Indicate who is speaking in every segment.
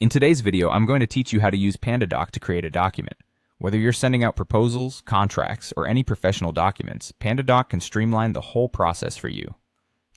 Speaker 1: In today's video, I'm going to teach you how to use PandaDoc to create a document. Whether you're sending out proposals, contracts, or any professional documents, PandaDoc can streamline the whole process for you.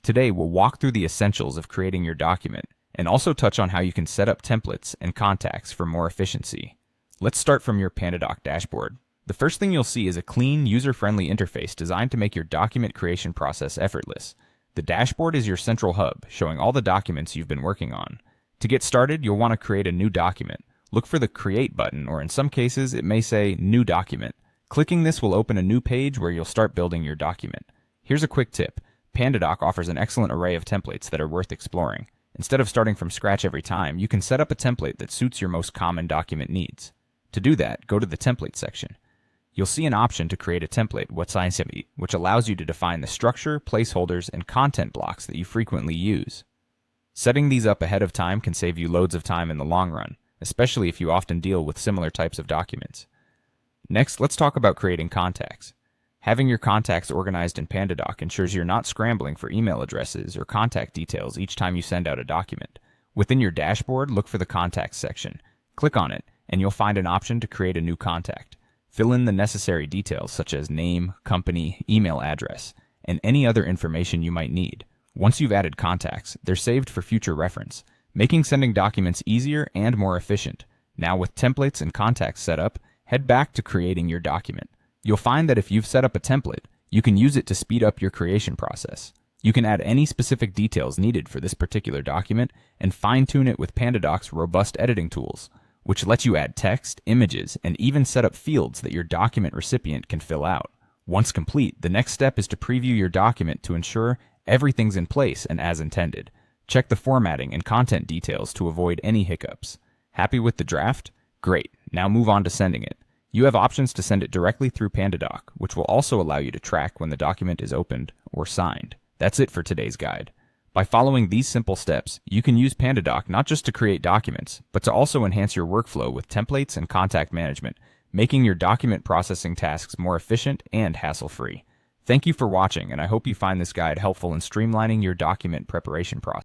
Speaker 1: Today, we'll walk through the essentials of creating your document, and also touch on how you can set up templates and contacts for more efficiency. Let's start from your PandaDoc dashboard. The first thing you'll see is a clean, user-friendly interface designed to make your document creation process effortless. The dashboard is your central hub, showing all the documents you've been working on. To get started, you'll want to create a new document. Look for the Create button, or in some cases, it may say New Document. Clicking this will open a new page where you'll start building your document. Here's a quick tip. PandaDoc offers an excellent array of templates that are worth exploring. Instead of starting from scratch every time, you can set up a template that suits your most common document needs. To do that, go to the Template section. You'll see an option to create a template, which allows you to define the structure, placeholders, and content blocks that you frequently use. Setting these up ahead of time can save you loads of time in the long run, especially if you often deal with similar types of documents. Next, let's talk about creating contacts. Having your contacts organized in PandaDoc ensures you're not scrambling for email addresses or contact details each time you send out a document. Within your dashboard, look for the Contacts section. Click on it, and you'll find an option to create a new contact. Fill in the necessary details such as name, company, email address, and any other information you might need. Once you've added contacts, they're saved for future reference, making sending documents easier and more efficient. Now with templates and contacts set up, head back to creating your document. You'll find that if you've set up a template, you can use it to speed up your creation process. You can add any specific details needed for this particular document and fine-tune it with PandaDoc's robust editing tools, which lets you add text, images, and even set up fields that your document recipient can fill out. Once complete, the next step is to preview your document to ensure everything's in place and as intended. Check the formatting and content details to avoid any hiccups. Happy with the draft? Great. Now move on to sending it. You have options to send it directly through PandaDoc, which will also allow you to track when the document is opened or signed. That's it for today's guide. By following these simple steps, you can use PandaDoc not just to create documents, but to also enhance your workflow with templates and contact management, making your document processing tasks more efficient and hassle-free. Thank you for watching, and I hope you find this guide helpful in streamlining your document preparation process.